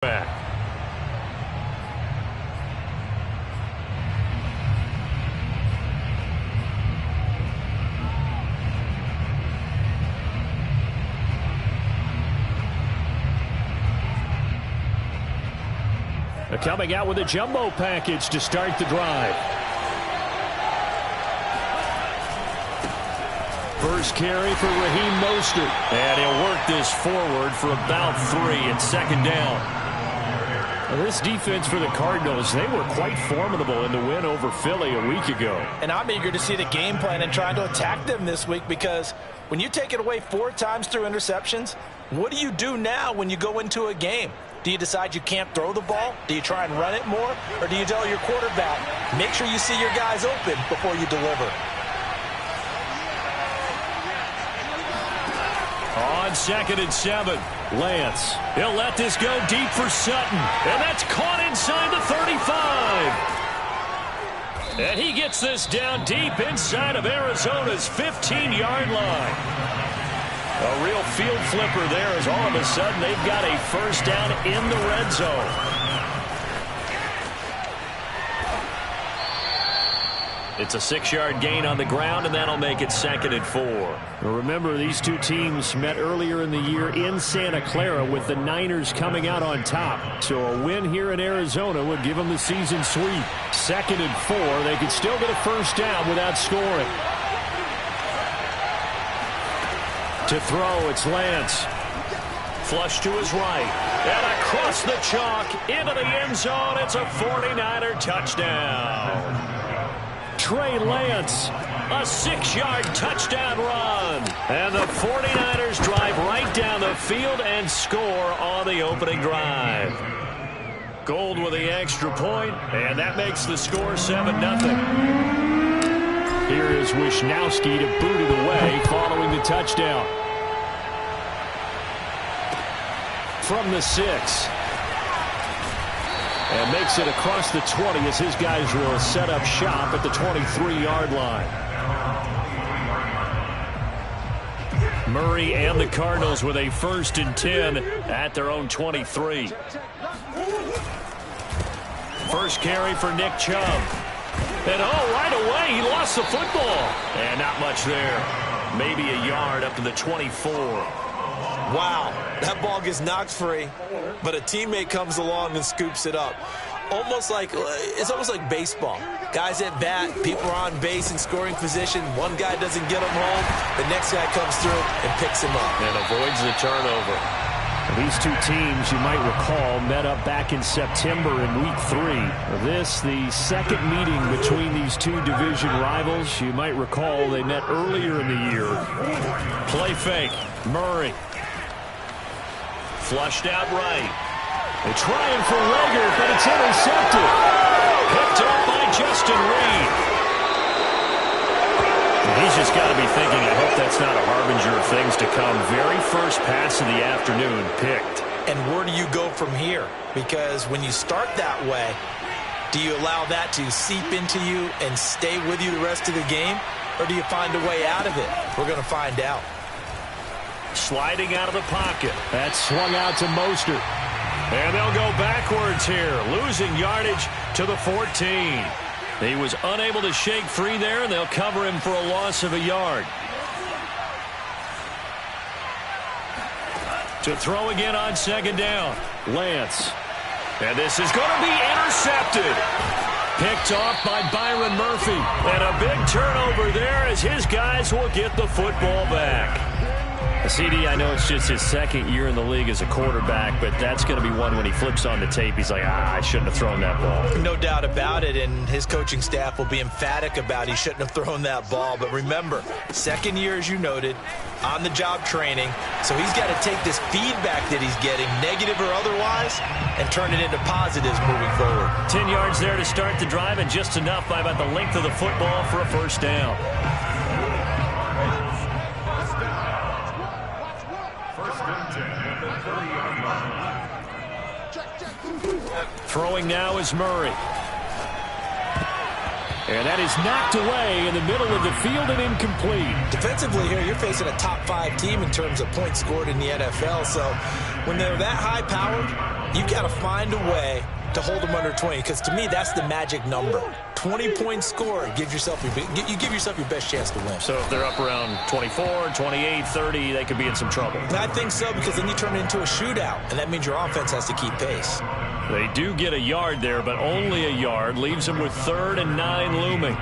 back. Coming out with a jumbo package to start the drive. First carry for Raheem Mostert. And he'll work this forward for about 3 and second down. Well, this defense for the Cardinals, they were quite formidable in the win over Philly a week ago. And I'm eager to see the game plan and trying to attack them this week, because when you take it away 4 times through interceptions, what do you do now when you go into a game? Do you decide you can't throw the ball? Do you try and run it more? Or do you tell your quarterback, make sure you see your guys open before you deliver? On 2nd and 7, Lance. He'll let this go deep for Sutton. And that's caught inside the 35. And he gets this down deep inside of Arizona's 15-yard line. A real field flipper there, as all of a sudden they've got a first down in the red zone. It's a 6-yard gain on the ground, and that'll make it 2nd and 4. Now remember, these two teams met earlier in the year in Santa Clara, with the Niners coming out on top. So a win here in Arizona would give them the season sweep. 2nd and 4, they could still get a first down without scoring. To throw, it's Lance. Flush to his right. And across the chalk into the end zone. It's a 49er touchdown. Trey Lance, a 6-yard touchdown run. And the 49ers drive right down the field and score on the opening drive. Gold with the extra point, and that makes the score 7-0. Here is Wisnowski to boot it away following the touchdown. From the 6. And makes it across the 20 as his guys will set up shop at the 23-yard line. Murray and the Cardinals with a 1st and 10 at their own 23. First carry for Nick Chubb. And right away he lost the football. And not much there. Maybe a yard up to the 24. Wow, that ball gets knocked free, but a teammate comes along and scoops it up. It's almost like baseball. Guys at bat, people are on base in scoring position. One guy doesn't get him home. The next guy comes through and picks him up. And avoids the turnover. These two teams, you might recall, met up back in September in Week 3. This, the second meeting between these two division rivals. You might recall they met earlier in the year. Play fake, Murray. Flushed out right. They're trying for Reagor, but it's intercepted. Picked up by Justin Reed. He's just got to be thinking, I hope that's not a harbinger of things to come. Very first pass of the afternoon picked. And where do you go from here? Because when you start that way, do you allow that to seep into you and stay with you the rest of the game? Or do you find a way out of it? We're going to find out. Sliding out of the pocket. That's swung out to Mostert. And they'll go backwards here, losing yardage to the 14. He was unable to shake free there, and they'll cover him for a loss of a yard. To throw again on 2nd down, Lance. And this is going to be intercepted. Picked off by Byron Murphy. And a big turnover there as his guys will get the football back. CD, I know it's just his 2nd year in the league as a quarterback, but that's going to be one when he flips on the tape, he's like, I shouldn't have thrown that ball. No doubt about it, and his coaching staff will be emphatic about he shouldn't have thrown that ball. But remember, 2nd year, as you noted, on-the-job training, so he's got to take this feedback that he's getting, negative or otherwise, and turn it into positives moving forward. 10 yards there to start the drive, and just enough by about the length of the football for a first down. Throwing now is Murray. And that is knocked away in the middle of the field and incomplete. Defensively here, you're facing a top 5 team in terms of points scored in the NFL. So when they're that high-powered, you got to find a way to hold them under 20, because to me, that's the magic number. 20-point score, you give yourself your best chance to win. So if they're up around 24, 28, 30, they could be in some trouble. And I think so, because then you turn it into a shootout, and that means your offense has to keep pace. They do get a yard there, but only a yard. Leaves them with 3rd and 9 looming.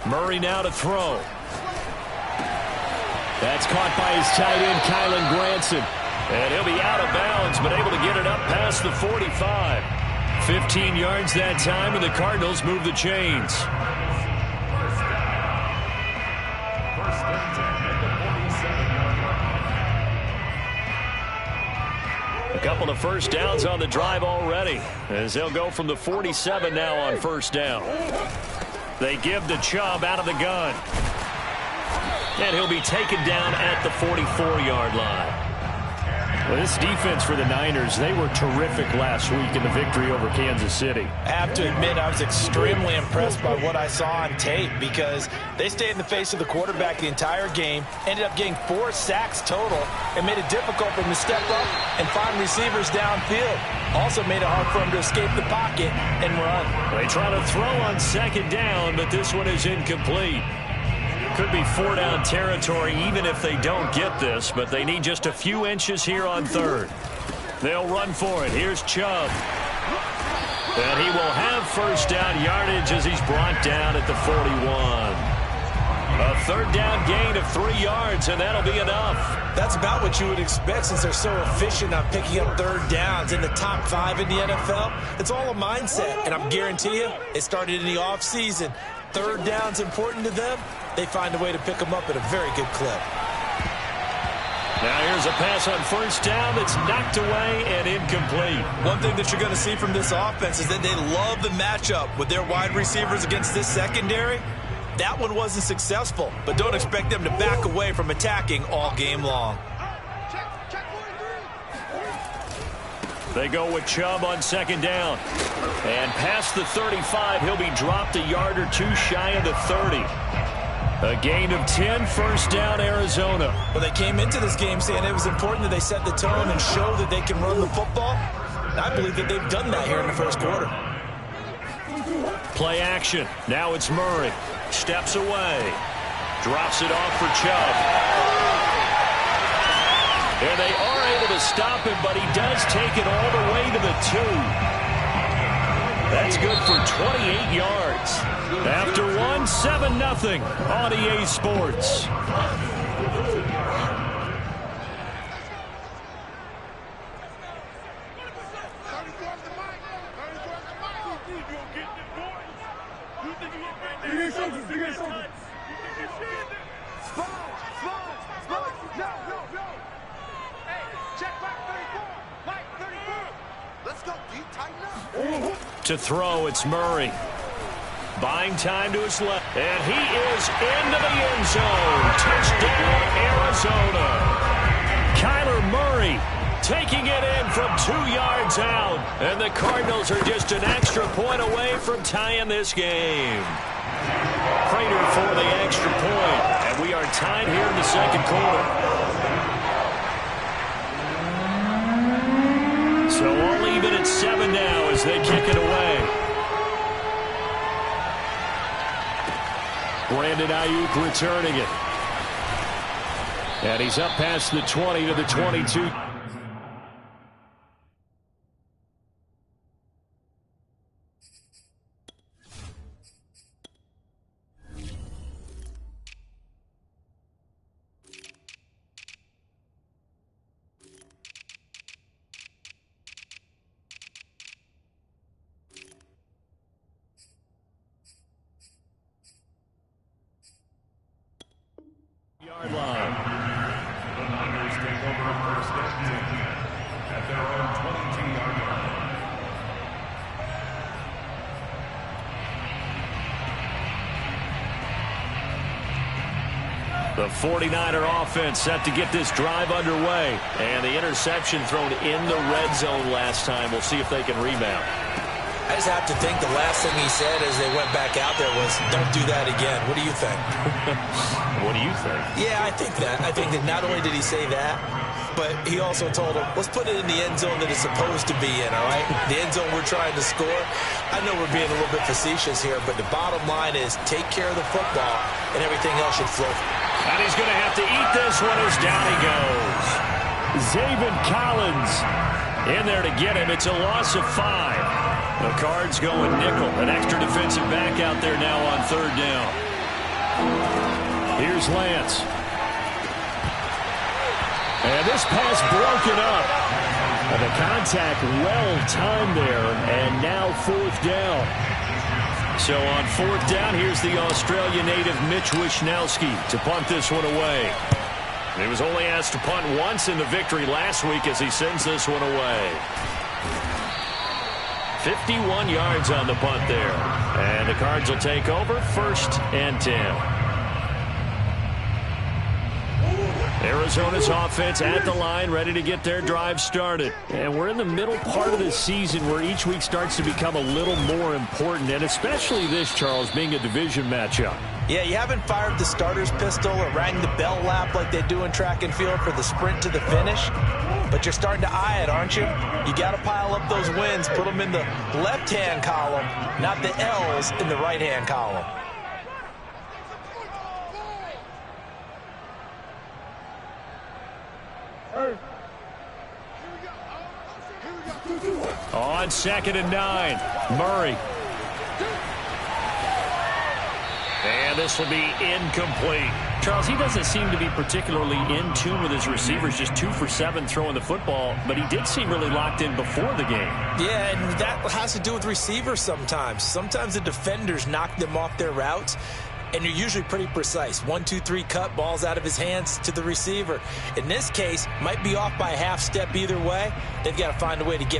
Murray now to throw. That's caught by his tight end, Kylen Granson. And he'll be out of bounds, but able to get it up past the 45. 15 yards that time, and the Cardinals move the chains. A couple of first downs on the drive already, as they'll go from the 47 now on first down. They give to Chubb out of the gun. And he'll be taken down at the 44-yard line. Well, this defense for the Niners, they were terrific last week in the victory over Kansas City. I have to admit, I was extremely impressed by what I saw on tape, because they stayed in the face of the quarterback the entire game, ended up getting 4 sacks total, and made it difficult for him to step up and find receivers downfield. Also made it hard for him to escape the pocket and run. They try to throw on second down, but this one is incomplete. Could be 4-down territory even if they don't get this, but they need just a few inches here on 3rd. They'll run for it. Here's Chubb. And he will have first down yardage as he's brought down at the 41. A 3rd down gain of 3 yards, and that'll be enough. That's about what you would expect, since they're so efficient on picking up 3rd downs. In the top 5 in the NFL, it's all a mindset, and I guarantee you, it started in the offseason. 3rd down's important to them. They find a way to pick them up at a very good clip. Now here's a pass on first down that's knocked away and incomplete. One thing that you're going to see from this offense is that they love the matchup with their wide receivers against this secondary. That one wasn't successful, but don't expect them to back away from attacking all game long. They go with Chubb on second down. And past the 35, he'll be dropped a yard or 2 shy of the 30. A gain of 10, first down, Arizona. Well, they came into this game saying it was important that they set the tone and show that they can run the football. And I believe that they've done that here in the first quarter. Play action. Now it's Murray. Steps away. Drops it off for Chubb. And they are able to stop him, but he does take it all the way to the 2. That's good for 28 yards. After 7-0 on EA Sports. To throw, it's Murray. Buying time to his left. And he is into the end zone. Touchdown, Arizona. Kyler Murray taking it in from 2 yards out. And the Cardinals are just an extra point away from tying this game. Prater for the extra point. And we are tied here in the second quarter. So all even at 7 now as they kick it away. Brandon Ayuk returning it. And he's up past the 20 to the 22. Yard line. The Niners take over first and 10 at their own 22-yard line. The 49er offense set to get this drive underway. And the interception thrown in the red zone last time. We'll see if they can rebound. I just have to think the last thing he said as they went back out there was, don't do that again. What do you think? What do you think? Yeah, I think that. I think that not only did he say that, but he also told him, let's put it in the end zone that it's supposed to be in, all right? The end zone we're trying to score. I know we're being a little bit facetious here, but the bottom line is take care of the football, and everything else should flow. And he's going to have to eat this one as down he goes. Zaven Collins in there to get him. It's a loss of 5. The Cards going nickel. An extra defensive back out there now on 3rd down. Here's Lance. And this pass broken up. And the contact well-timed there. And now 4th down. So on 4th down, here's the Australia native Mitch Wishnowsky to punt this one away. He was only asked to punt once in the victory last week as he sends this one away. 51 yards on the punt there. And the Cards will take over 1st and 10. Arizona's offense at the line, ready to get their drive started. And we're in the middle part of the season where each week starts to become a little more important, and especially this, Charles, being a division matchup. Yeah, you haven't fired the starter's pistol or rang the bell lap like they do in track and field for the sprint to the finish, but you're starting to eye it, aren't you? You got to pile up those wins, put them in the left-hand column, not the L's in the right-hand column. On 2nd and 9, Murray. And this will be incomplete. Charles, he doesn't seem to be particularly in tune with his receivers, just 2 for 7 throwing the football, but he did seem really locked in before the game. Yeah, and that has to do with receivers sometimes. Sometimes the defenders knock them off their routes, and you're usually pretty precise. 1, 2, 3 cut, balls out of his hands to the receiver. In this case, might be off by a half step either way. They've got to find a way to get